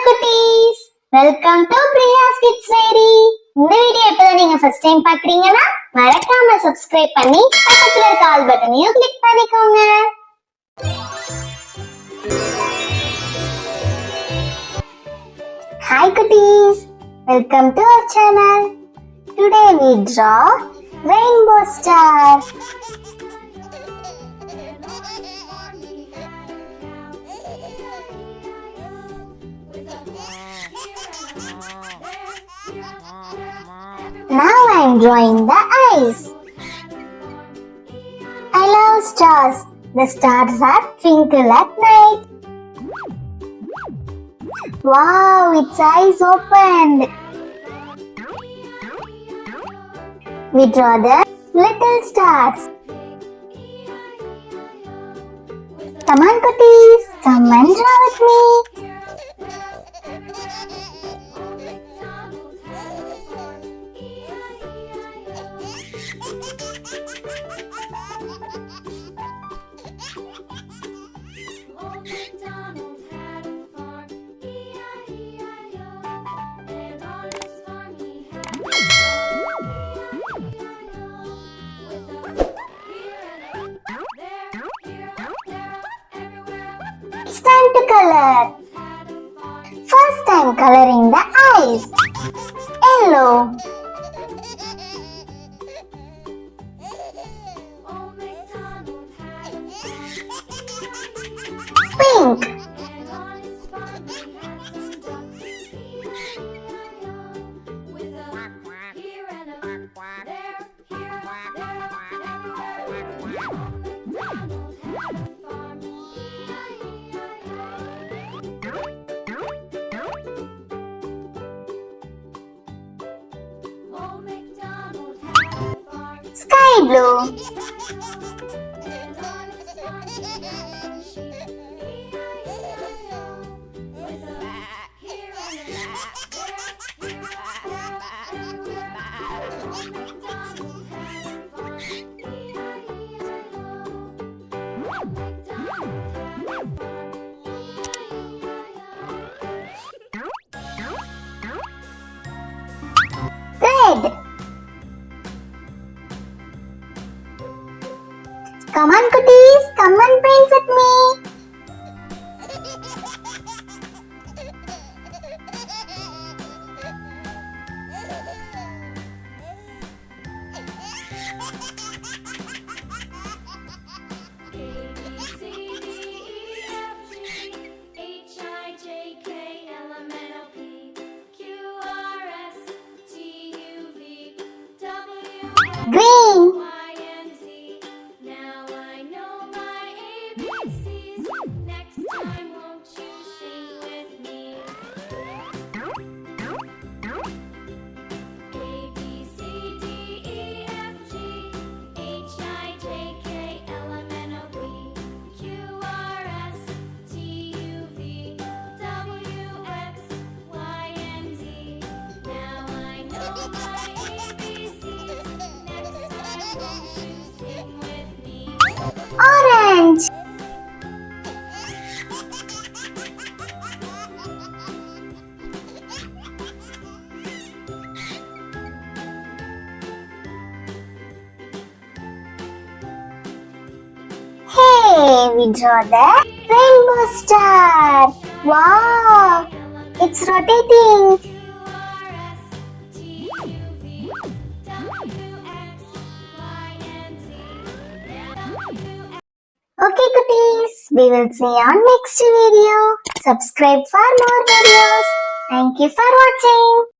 குட்டீஸ், welcome to Priya's kids diary. இந்த video இப்பதான் நீங்க ஃபர்ஸ்ட் டைம் பாக்குறீங்கன்னா மறக்காம சப்ஸ்கிரைப் பண்ணி பக்கத்துல இருக்க ஆல் பட்டனையும் கிளிக் பண்ணிக்கோங்க. Hi குட்டீஸ், welcome to our channel. Today we draw rainbow star. Now I am drawing the eyes. I love stars. The stars are twinkle at night. Wow, its eyes opened. We draw the little stars. Come on, cuties, come and draw with me. It's time to color. First time coloring the eyes. Yellow. Pink. Sky blue. Red. Come on, cuties, come and paint with me. Green. Orange. Hey, we draw the rainbow star. Wow, it's rotating. Okay, cuties, we will see you on next video. Subscribe for more videos. Thank you for watching.